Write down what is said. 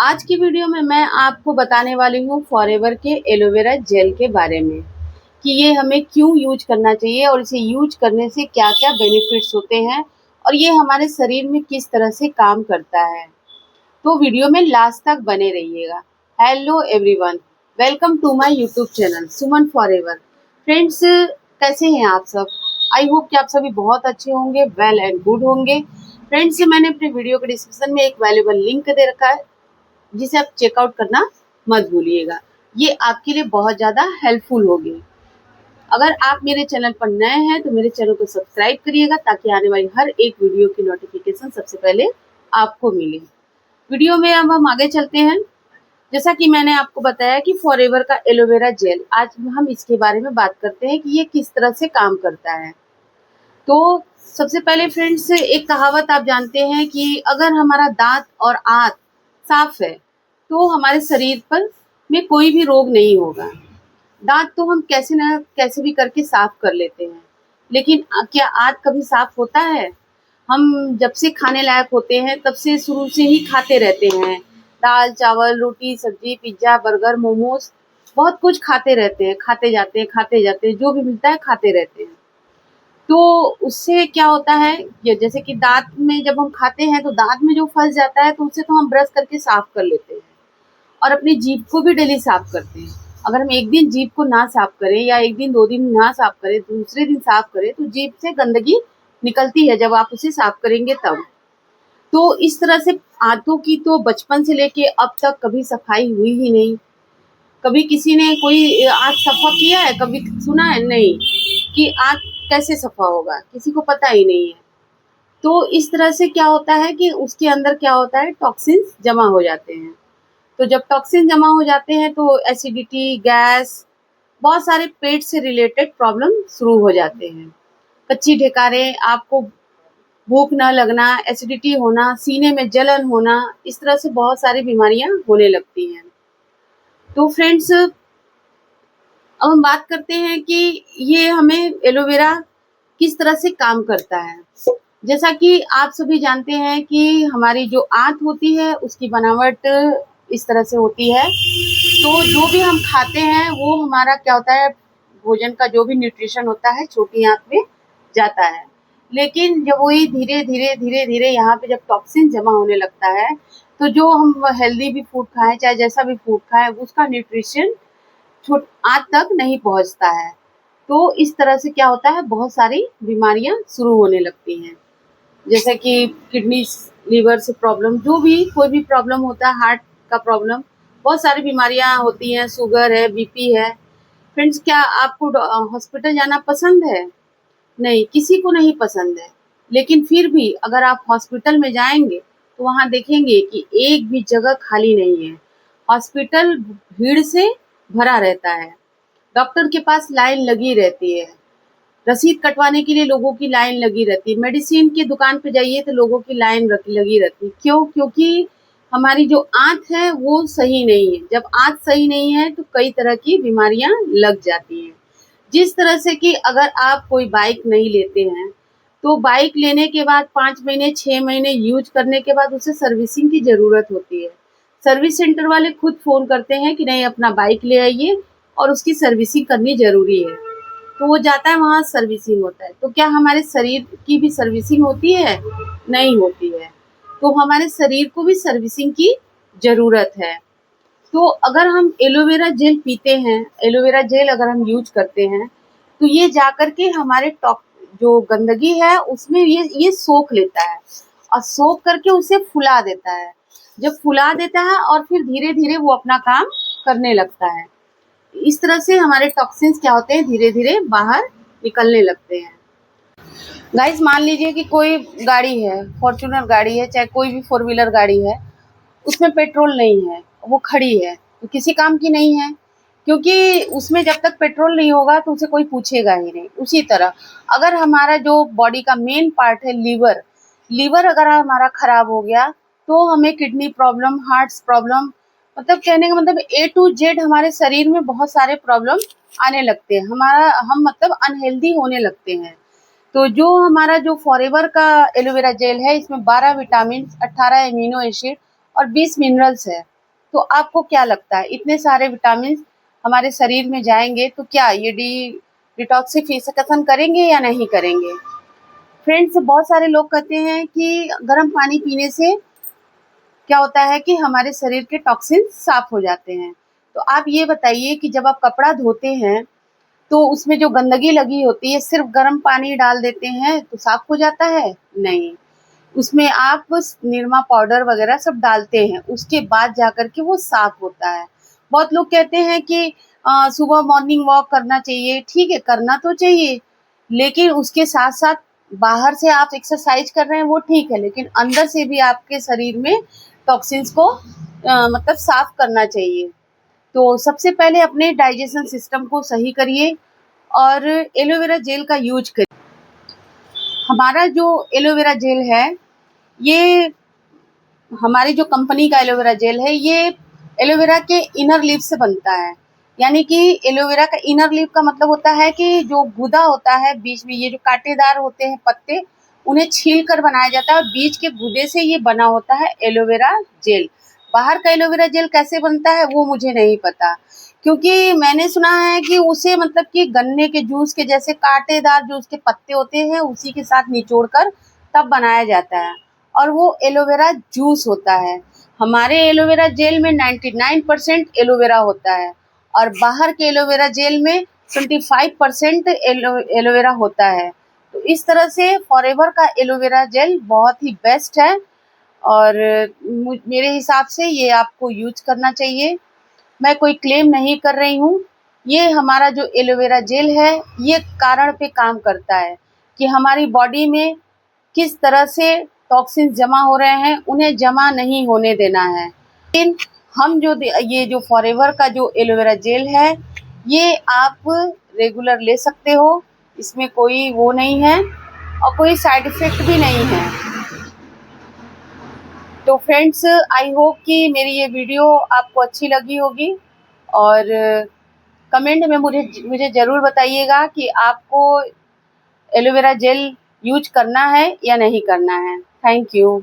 आज की वीडियो में मैं आपको बताने वाली हूँ फॉरएवर के एलोवेरा जेल के बारे में कि ये हमें क्यों यूज करना चाहिए और इसे यूज करने से क्या क्या बेनिफिट्स होते हैं और ये हमारे शरीर में किस तरह से काम करता है। तो वीडियो में लास्ट तक बने रहिएगा। Hello everyone, welcome to my YouTube channel Suman forever. Friends, कैसे हैं आप सब? आई होप कि आप सभी बहुत अच्छे होंगे, वेल एंड गुड होंगे। फ्रेंड्स, मैंने अपने वीडियो के डिस्क्रिप्शन में एक वैल्यूएबल लिंक दे रखा है जिसे आप चेकआउट करना मत भूलिएगा। ये आपके लिए बहुत ज़्यादा हेल्पफुल होगी। अगर आप मेरे चैनल पर नए हैं तो मेरे चैनल को सब्सक्राइब करिएगा ताकि आने वाली हर एक वीडियो की नोटिफिकेशन सबसे पहले आपको मिले। वीडियो में अब हम आगे चलते हैं। जैसा कि मैंने आपको बताया कि फॉरएवर का एलोवेरा जेल, आज हम इसके बारे में बात करते हैं कि ये किस तरह से काम करता है। तो सबसे पहले फ्रेंड्स, एक कहावत आप जानते हैं कि अगर हमारा दांत और आंत साफ है तो हमारे शरीर पर में कोई भी रोग नहीं होगा। दांत तो हम कैसे ना कैसे भी करके साफ कर लेते हैं, लेकिन क्या आंत कभी साफ होता है? हम जब से खाने लायक होते हैं तब से शुरू से ही खाते रहते हैं। दाल चावल रोटी सब्जी पिज्जा बर्गर मोमोज, बहुत कुछ खाते रहते हैं, खाते जाते हैं, जो भी मिलता है खाते रहते हैं। तो उससे क्या होता है, ये जैसे कि दाँत में जब हम खाते हैं तो दाँत में जो फँस जाता है तो उसे तो हम ब्रश करके साफ कर लेते हैं और अपनी जीभ को भी डेली साफ करते हैं। अगर हम एक दिन जीभ को ना साफ करें या एक दिन 2 दिन ना साफ करें, दूसरे दिन साफ करें तो जीभ से गंदगी निकलती है जब आप उसे साफ करेंगे तब। तो इस तरह से आंतों की तो बचपन से लेके अब तक कभी सफाई हुई ही नहीं। कभी किसी ने कोई आँत सफ़ा किया है? कभी सुना है? नहीं। कि आँत कैसे सफ़ा होगा? किसी को पता ही नहीं है। तो इस तरह से क्या होता है कि उसके अंदर क्या होता है, टॉक्सिन्स जमा हो जाते हैं। तो जब टॉक्सिन जमा हो जाते हैं तो एसिडिटी, गैस, बहुत सारे पेट से रिलेटेड प्रॉब्लम शुरू हो जाते हैं। कच्ची ढेकारें, आपको भूख न लगना, एसिडिटी होना, सीने में जलन होना, इस तरह से बहुत सारी बीमारियां होने लगती हैं। तो फ्रेंड्स, अब हम बात करते हैं कि ये हमें एलोवेरा किस तरह से काम करता है। जैसा कि आप सभी जानते हैं कि हमारी जो आंत होती है उसकी बनावट इस तरह से होती है। तो जो भी हम खाते हैं वो हमारा क्या होता है, भोजन का जो भी न्यूट्रिशन होता है छोटी आंत में जाता है। लेकिन जब वही धीरे धीरे यहाँ पे जब टॉक्सिन जमा होने लगता है तो जो हम हेल्दी भी फूड खाएं चाहे जैसा भी फूड खाएं उसका न्यूट्रिशन आंत तक नहीं पहुंचता है। तो इस तरह से क्या होता है, बहुत सारी बीमारियां शुरू होने लगती हैं, जैसे कि किडनी लीवर से प्रॉब्लम, जो भी कोई भी प्रॉब्लम होता है, हार्ट का प्रॉब्लम, बहुत सारी बीमारियां होती हैं, शुगर है, बीपी है। फ्रेंड्स, क्या आपको हॉस्पिटल जाना पसंद है? नहीं, किसी को नहीं पसंद है। लेकिन फिर भी अगर आप हॉस्पिटल में जाएंगे तो वहाँ देखेंगे कि एक भी जगह खाली नहीं है। हॉस्पिटल भीड़ से भरा रहता है, डॉक्टर के पास लाइन लगी रहती है, रसीद कटवाने के लिए लोगों की लाइन लगी रहती है, मेडिसिन की दुकान पे जाइए तो लोगों की लाइन लगी रहती है। क्यों? क्योंकि हमारी जो आंत है वो सही नहीं है। जब आंत सही नहीं है तो कई तरह की बीमारियां लग जाती हैं। जिस तरह से कि अगर आप कोई बाइक नहीं लेते हैं तो बाइक लेने के बाद 5 महीने 6 महीने यूज करने के बाद उसे सर्विसिंग की ज़रूरत होती है। सर्विस सेंटर वाले खुद फ़ोन करते हैं कि नहीं, अपना बाइक ले आइए और उसकी सर्विसिंग करनी ज़रूरी है। तो वो जाता है, वहाँ सर्विसिंग होता है। तो क्या हमारे शरीर की भी सर्विसिंग होती है? नहीं होती है। तो हमारे शरीर को भी सर्विसिंग की ज़रूरत है। तो अगर हम एलोवेरा जेल पीते हैं, एलोवेरा जेल अगर हम यूज करते हैं तो ये जाकर के हमारे टॉक जो गंदगी है उसमें ये सोख लेता है और सोख करके उसे फुला देता है। जब फुला देता है और फिर धीरे धीरे वो अपना काम करने लगता है। इस तरह से हमारे टॉक्सिन्स क्या होते हैं, धीरे धीरे बाहर निकलने लगते हैं। गाइस, मान लीजिए कि कोई गाड़ी है, फॉर्च्यूनर गाड़ी है, चाहे कोई भी 4 व्हीलर गाड़ी है, उसमें पेट्रोल नहीं है, वो खड़ी है, तो किसी काम की नहीं है, क्योंकि उसमें जब तक पेट्रोल नहीं होगा तो उसे कोई पूछेगा ही नहीं। उसी तरह अगर हमारा जो बॉडी का मेन पार्ट है लीवर, लीवर अगर हमारा खराब हो गया तो हमें किडनी प्रॉब्लम, हार्ट्स प्रॉब्लम, मतलब कहने का मतलब ए टू जेड हमारे शरीर में बहुत सारे प्रॉब्लम आने लगते हैं। हम मतलब अनहेल्दी होने लगते हैं। तो जो हमारा जो फॉरएवर का एलोवेरा जेल है, इसमें 12 विटामिन, 18 एमिनो एसिड और 20 मिनरल्स है। तो आपको क्या लगता है इतने सारे विटामिन हमारे शरीर में जाएंगे तो क्या ये डिटॉक्सिफिकेशन करेंगे या नहीं करेंगे? फ्रेंड्स, बहुत सारे लोग कहते हैं कि गर्म पानी पीने से क्या होता है कि हमारे शरीर के टॉक्सिन साफ हो जाते हैं। तो आप ये बताइए कि जब आप कपड़ा धोते हैं तो उसमें जो गंदगी लगी होती है, सिर्फ गर्म पानी डाल देते हैं तो साफ हो जाता है? नहीं, उसमें आप निरमा पाउडर वगैरह सब डालते हैं, उसके बाद जाकर के वो साफ होता है। बहुत लोग कहते हैं कि सुबह मॉर्निंग वॉक करना चाहिए। ठीक है, करना तो चाहिए, लेकिन उसके साथ साथ बाहर से आप एक्सरसाइज कर रहे हैं वो ठीक है, लेकिन अंदर से भी आपके शरीर में टॉक्सिन्स को मतलब साफ करना चाहिए। तो सबसे पहले अपने डाइजेशन सिस्टम को सही करिए और एलोवेरा जेल का यूज करिए। हमारा जो एलोवेरा जेल है, ये हमारी जो कंपनी का एलोवेरा जेल है, ये एलोवेरा के इनर लीफ से बनता है। यानी कि एलोवेरा का इनर लीफ का मतलब होता है कि जो गूदा होता है बीच में, ये जो कांटेदार होते हैं पत्ते, उन्हें छील कर बनाया जाता है और बीच के गूदे से ये बना होता है एलोवेरा जेल। बाहर का एलोवेरा जेल कैसे बनता है वो मुझे नहीं पता, क्योंकि मैंने सुना है कि उसे मतलब कि गन्ने के जूस के जैसे कांटेदार जो उसके पत्ते होते हैं उसी के साथ निचोड़ कर तब बनाया जाता है और वो एलोवेरा जूस होता है। हमारे एलोवेरा जेल में 99% एलोवेरा होता है और बाहर के एलोवेरा जेल में 25% एलोवेरा होता है। तो इस तरह से फॉरएवर का एलोवेरा जेल बहुत ही बेस्ट है और मेरे हिसाब से ये आपको यूज करना चाहिए। मैं कोई क्लेम नहीं कर रही हूँ। ये हमारा जो एलोवेरा जेल है ये कारण पे काम करता है कि हमारी बॉडी में किस तरह से टॉक्सिन जमा हो रहे हैं, उन्हें जमा नहीं होने देना है। लेकिन हम जो ये जो फॉरएवर का जो एलोवेरा जेल है, ये आप रेगुलर ले सकते हो, इसमें कोई वो नहीं है और कोई साइड इफ़ेक्ट भी नहीं है। तो फ्रेंड्स, आई होप कि मेरी ये वीडियो आपको अच्छी लगी होगी और कमेंट में मुझे ज़रूर बताइएगा कि आपको एलोवेरा जेल यूज करना है या नहीं करना है। Thank you.